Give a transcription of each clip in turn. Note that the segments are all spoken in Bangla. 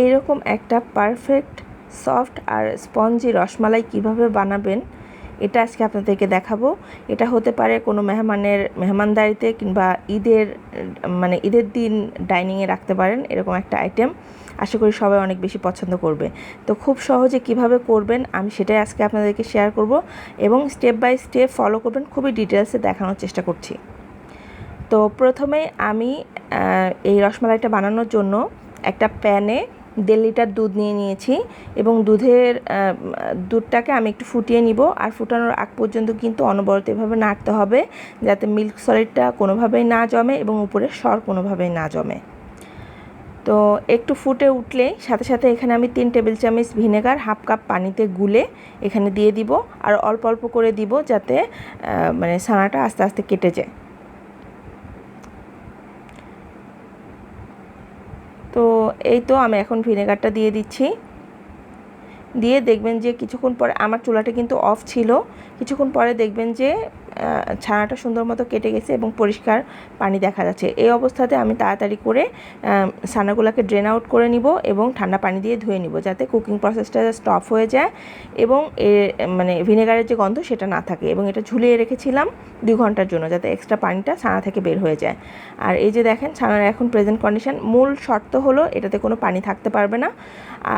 এইরকম একটা পারফেক্ট সফট আর স্পঞ্জি রসমালাই কিভাবে বানাবেন এটা আজকে আপনাদেরকে দেখাবো। এটা হতে পারে কোনো মেহমানদারিতে কিংবা ঈদের দিন ডাইনিংয়ে রাখতে পারেন এরকম একটা আইটেম। আশা করি সবাই অনেক বেশি পছন্দ করবে। তো খুব সহজে কিভাবে করবেন আমি সেটাই আজকে আপনাদেরকে শেয়ার করব এবং স্টেপ বাই স্টেপ ফলো করবেন, খুবই ডিটেলসে দেখানোর চেষ্টা করছি। তো প্রথমে আমি এই রসমালাইটা বানানোর জন্য একটা প্যানে 1.5 লিটার দুধ নিয়েছি এবং দুধটাকে আমি একটু ফুটিয়ে নিব। আর ফুটানোর আগ পর্যন্ত কিন্তু অনবরত এভাবে নাড়তে হবে যাতে মিল্ক সলিডটা কোনোভাবেই না জমে এবং উপরে সর কোনোভাবেই না জমে। তো একটু ফুটে উঠলে সাথে সাথে এখানে আমি 3 টেবিল চামচ ভিনেগার 1/2 কাপ পানিতে গুলে এখানে দিয়ে দিব। আর অল্প অল্প করে দিব যাতে ছানাটা আস্তে আস্তে কেটে যায়। তো এই তো আমি এখন ভিনেগারটা দিয়ে দিচ্ছি। দিয়ে দেখবেন যে কিছুক্ষণ পরে আমার চুলাটা কিন্তু অফ ছিল, কিছুক্ষণ পরে দেখবেন যে ছানাটা সুন্দর মতো কেটে গেছে এবং পরিষ্কার পানি দেখা যাচ্ছে। এই অবস্থাতে আমি তাড়াতাড়ি করে ছানাগুলোকে ড্রেন আউট করে নিব এবং ঠান্ডা পানি দিয়ে ধুয়ে নিব যাতে কুকিং প্রসেসটা স্টপ হয়ে যায় এবং ভিনেগারের যে গন্ধ সেটা না থাকে। এবং এটা ঝুলিয়ে রেখেছিলাম 2 ঘন্টার জন্য যাতে এক্সট্রা পানিটা ছানা থেকে বের হয়ে যায়। আর এই যে দেখেন ছানার এখন প্রেজেন্ট কন্ডিশন। মূল শর্ত হলো এটাতে কোনো পানি থাকতে পারবে না।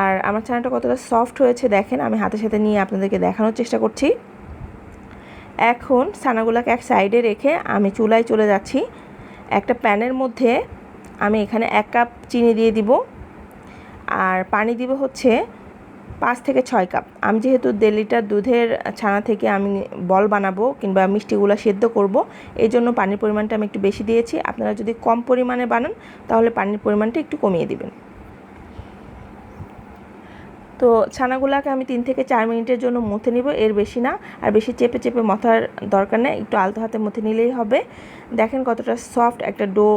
আর আমার ছানাটা কতটা সফট হয়েছে দেখেন, আমি হাতে সাথে নিয়ে আপনাদেরকে দেখানোর চেষ্টা করছি। এখন ছানাগুলোকে এক সাইডে রেখে আমি চুলায় চলে যাচ্ছি। একটা প্যানের মধ্যে আমি এখানে 1 কাপ চিনি দিয়ে দিব আর পানি দিব হচ্ছে 5 থেকে 6 কাপ। আমি যেহেতু 1.5 লিটার দুধের ছানা থেকে আমি বল বানাবো কিংবা মিষ্টিগুলো সেদ্ধ করব, এই জন্য পানির পরিমাণটা আমি একটু বেশি দিয়েছি। আপনারা যদি কম পরিমাণে বানান তাহলে পানির পরিমাণটা একটু কমিয়ে দিবেন। তো ছানাগুলোকে আমি 3 থেকে 4 মিনিটের জন্য মথে নিব, এর বেশি না। আর বেশি চেপে চেপে মথার দরকার নেই, একটু আলতো হাতে মথে নিলেই হবে। দেখেন কতটা সফট একটা ডো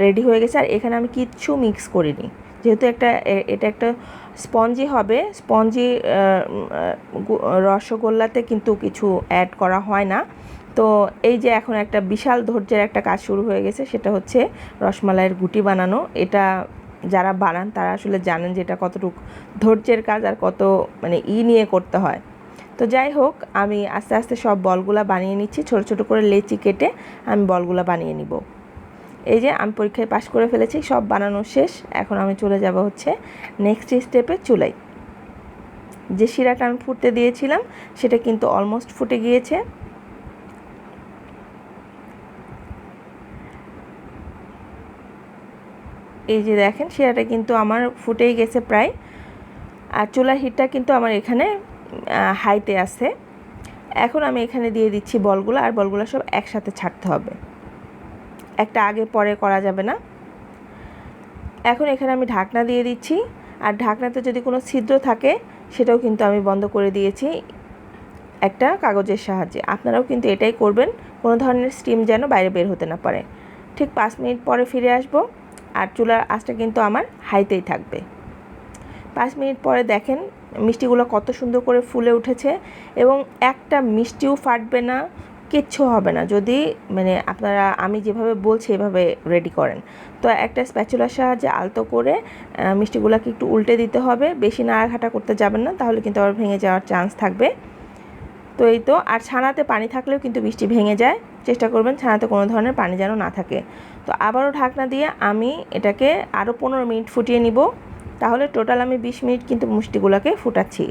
রেডি হয়ে গেছে। আর এখানে আমি কিচ্ছু মিক্স করিনি, যেহেতু এটা একটা স্পঞ্জি হবে। স্পঞ্জি রসগোল্লাতে কিন্তু কিছু অ্যাড করা হয় না। তো এই যে এখন একটা বিশাল ধৈর্যের একটা কাজ শুরু হয়ে গেছে, সেটা হচ্ছে রসমালাইয়ের গুটি বানানো। এটা যারা বানান তারা আসলে জানেন যে এটা কতটুকু ধৈর্যের কাজ আর কত নিয়ে করতে হয়। তো যাই হোক, আমি আস্তে আস্তে সব বলগুলা বানিয়ে নিচ্ছি। ছোট ছোট করে লেচি কেটে আমি বলগুলা বানিয়ে নিব। এই যে আমি পরীক্ষায় পাশ করে ফেলেছি, সব বানানো শেষ। এখন আমি চলে যাব হচ্ছে নেক্সট স্টেপে। চুলাই যে শিরাটা আমি ফুটতে দিয়েছিলাম সেটা কিন্তু অলমোস্ট ফুটে গিয়েছে। এই যে দেখেন শিরাটা কিন্তু আমার ফুটেই গেছে প্রায়। আর চুলার হিটটা কিন্তু আমার এখানে হাইতে আছে। এখন আমি এখানে দিয়ে দিচ্ছি বলগুলো, আর বলগুলো সব একসাথে ছাড়তে হবে, একটা আগে পরে করা যাবে না। এখন এখানে আমি ঢাকনা দিয়ে দিচ্ছি। আর ঢাকনাতে যদি কোনো ছিদ্র থাকে সেটাও কিন্তু আমি বন্ধ করে দিয়েছি একটা কাগজের সাহায্যে। আপনারাও কিন্তু এটাই করবেন, কোনো ধরনের স্টিম যেন বাইরে বের হতে না পারে। ঠিক 5 মিনিট পরে ফিরে আসব। আর চুলার আঁচটা কিন্তু আমার হাইতেই থাকবে। 5 মিনিট পরে দেখেন মিষ্টিগুলো কত সুন্দর করে ফুলে উঠেছে এবং একটা মিষ্টিও ফাটবে না, কিচ্ছু হবে না যদি আপনারা আমি যেভাবে বলছি এভাবে রেডি করেন। তো একটা স্প্যাচুলার সাহায্যে আলতো করে মিষ্টিগুলোকে একটু উল্টে দিতে হবে, বেশি নাড়াঘাটা করতে যাবেন না, তাহলে কিন্তু আবার ভেঙে যাওয়ার চান্স থাকবে। তো এই তো। আর ছানাতে পানি থাকলেও কিন্তু মিষ্টি ভেঙে যায়, চেষ্টা করবেন ছানাতে কোনো ধরনের পানি যেন না থাকে। তো আবারও ঢাকনা দিয়ে আমি এটাকে আরও 15 মিনিট ফুটিয়ে নিব। তাহলে টোটাল আমি 20 মিনিট কিন্তু মিষ্টিগুলোকে ফুটাচ্ছি।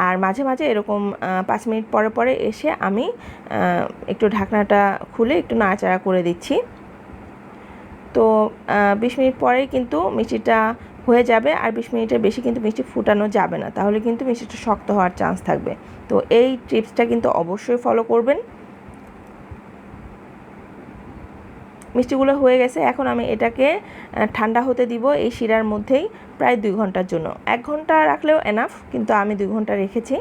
আর মাঝে মাঝে এরকম 5 মিনিট পরে পরে এসে আমি একটু ঢাকনাটা খুলে একটু নাড়াচাড়া করে দিচ্ছি। তো 20 মিনিট পরেই কিন্তু মিষ্টিটা হয়ে যাবে। আর 20 মিনিটের বেশি কিন্তু মিষ্টি ফুটানো যাবে না, তাহলে কিন্তু মিষ্টিটা শক্ত হওয়ার চান্স থাকবে। তো এই টিপসটা কিন্তু অবশ্যই ফলো করবেন। মিষ্টিগুলো হয়ে গেছে, এখন আমি এটাকে ঠান্ডা হতে দিব এই শিরার মধ্যেই প্রায় 2 ঘন্টার জন্য। 1 ঘন্টা রাখলেও এনাফ, কিন্তু আমি 2 ঘন্টা রেখেছি।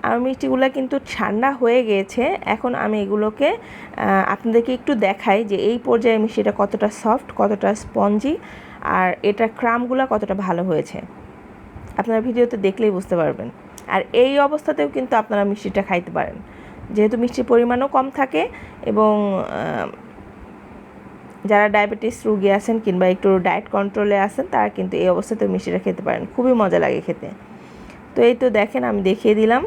আর মিষ্টিগুলো কিন্তু ঠান্ডা হয়ে গিয়েছে। এখন আমি এগুলোকে আপনাদেরকে একটু দেখাই যে এই পর্যায়ে মিষ্টিটা কতটা সফট, কতটা স্পঞ্জি, আর এটার ক্রামগুলো কতটা ভালো হয়েছে। আপনারা ভিডিওতে দেখলেই বুঝতে পারবেন। আর এই অবস্থাতেও কিন্তু আপনারা মিষ্টিটা খাইতে পারেন, যেহেতু মিষ্টির পরিমাণও কম থাকে এবং যারা ডায়াবেটিস রোগী আছেন কিংবা একটু ডায়েট কন্ট্রোলে আছেন তারা কিন্তু এই অবস্থাতে মিষ্টিটা খেতে পারেন, খুবই মজা লাগে খেতে। তো এই তো দেখেন আমি দেখিয়ে দিলাম।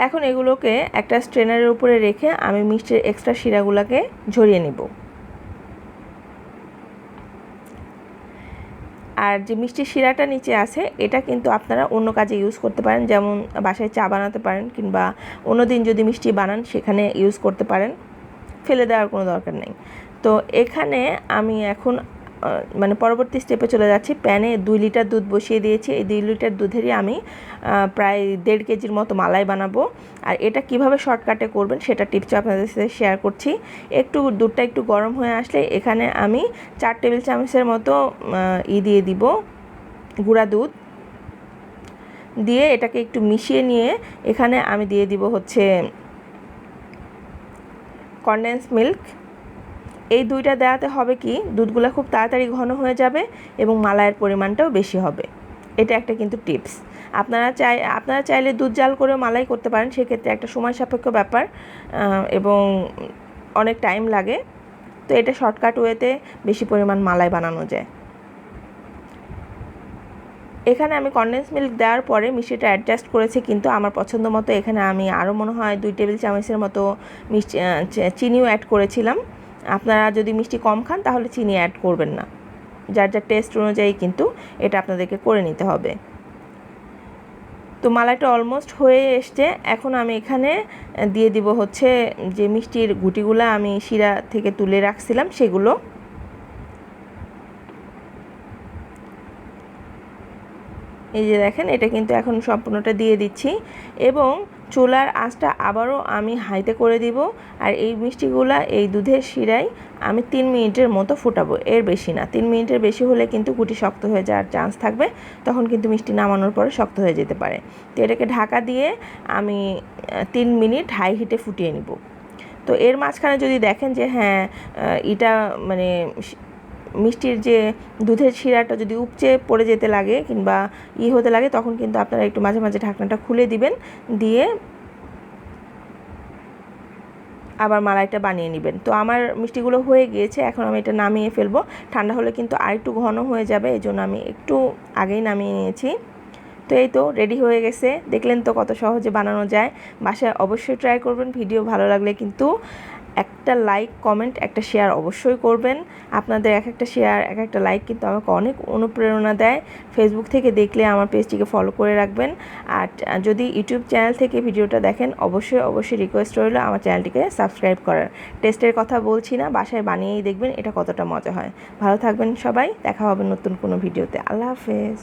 এখন এগুলোকে একটা স্ট্রেনারের উপরে রেখে আমি মিষ্টির এক্সট্রা শিরাগুলোকে ঝরিয়ে নেব। আর যে মিষ্টির শিরাটা নিচে আছে এটা কিন্তু আপনারা অন্য কাজে ইউজ করতে পারেন, যেমন বাসায় চা বানাতে পারেন কিংবা অন্য দিন যদি মিষ্টি বানান সেখানে ইউজ করতে পারেন, ফেলে দেওয়ার কোনো দরকার নেই। তো এখানে আমি এখন মানে পরবর্তী স্টেপে চলে যাচ্ছি। প্যানে 2 লিটার দুধ বসিয়ে দিয়েছি। এই 2 লিটার দুধেরই আমি প্রায় 1.5 কেজির মতো মালাই বানাবো। আর এটা কিভাবে শর্টকাটে করবেন সেটা টিপস আপনাদের সাথে শেয়ার করছি। দুধটা একটু গরম হয়ে আসলে এখানে আমি 4 টেবিল চামচের মতো দিয়ে দিব গুঁড়া দুধ, দিয়ে এটাকে একটু মিশিয়ে নিয়ে এখানে আমি দিয়ে দিব হচ্ছে কনডেন্স মিল্ক। এই দুইটা দেওয়াতে হবে কি, দুধগুলো খুব তাড়াতাড়ি ঘন হয়ে যাবে এবং মালাইয়ের পরিমাণটাও বেশি হবে। এটা একটা কিন্তু টিপস। আপনারা চাইলে দুধ জাল করেও মালাই করতে পারেন, সেক্ষেত্রে একটা সময় সাপেক্ষ ব্যাপার এবং অনেক টাইম লাগে। তো এটা শর্টকাট ওয়েতে বেশি পরিমাণ মালাই বানানো যায়। এখানে আমি কনডেন্স মিল্ক দেওয়ার পরে মিষ্টিটা অ্যাডজাস্ট করেছি, কিন্তু আমার পছন্দ মতো এখানে আমি আরও মনে হয় 2 টেবিল চামচের মতো চিনিও অ্যাড করেছিলাম। আপনারা যদি মিষ্টি কম খান তাহলে চিনি অ্যাড করবেন না, যার যার টেস্ট অনুযায়ী কিন্তু এটা আপনাদেরকে করে নিতে হবে। তো মালাইটা অলমোস্ট হয়ে এসছে। এখন আমি এখানে দিয়ে দিব হচ্ছে যে মিষ্টির গুটিগুলো আমি শিরা থেকে তুলে রাখছিলাম সেগুলো। এই যে দেখেন এটা কিন্তু এখন সম্পূর্ণটা দিয়ে দিচ্ছি এবং চুলার আঁচটা আবারও আমি হাইতে করে দিব। আর এই মিষ্টিগুলা এই দুধের শিরায় আমি 3 মিনিটের মতো ফুটাবো, এর বেশি না। 3 মিনিটের বেশি হলে কিন্তু গুটি শক্ত হয়ে যাওয়ার চান্স থাকবে, তখন কিন্তু মিষ্টি নামানোর পরে শক্ত হয়ে যেতে পারে। তো এটাকে ঢাকা দিয়ে আমি 3 মিনিট হাই হিটে ফুটিয়ে নিব। তো এর মাঝখানে যদি দেখেন যে হ্যাঁ এটা মানে মিষ্টির যে দুধের শিরাটা যদি উপচে পড়ে যেতে লাগে কিংবা হতে লাগে, তখন কিন্তু আপনারা একটু মাঝে মাঝে ঢাকনাটা খুলে দিবেন, দিয়ে আবার মালাইটা বানিয়ে নেবেন। তো আমার মিষ্টিগুলো হয়ে গিয়েছে, এখন আমি এটা নামিয়ে ফেলবো। ঠান্ডা হলে কিন্তু আরেকটু ঘন হয়ে যাবে, এই জন্য আমি একটু আগেই নামিয়ে নিয়েছি। তো এই তো রেডি হয়ে গেছে, দেখলেন তো কত সহজে বানানো যায়। বাসায় অবশ্যই ট্রাই করবেন। ভিডিও ভালো লাগলে কিন্তু একটা লাইক, কমেন্ট, একটা শেয়ার অবশ্যই করবেন। আপনাদের এক একটা শেয়ার, এক একটা লাইক কিন্তু আমাকে অনেক অনুপ্রেরণা দেয়। ফেসবুক থেকে দেখলে আমার পেজটিকে ফলো করে রাখবেন। আর যদি ইউটিউব চ্যানেল থেকে ভিডিওটা দেখেন অবশ্যই রিকোয়েস্ট রইল আমার চ্যানেলটিকে সাবস্ক্রাইব করার। টেস্টের কথা বলছি না, বাসায় বানিয়েই দেখবেন এটা কতটা মজা হয়। ভালো থাকবেন সবাই, দেখা হবে নতুন কোনো ভিডিওতে। আল্লাহ হাফেজ।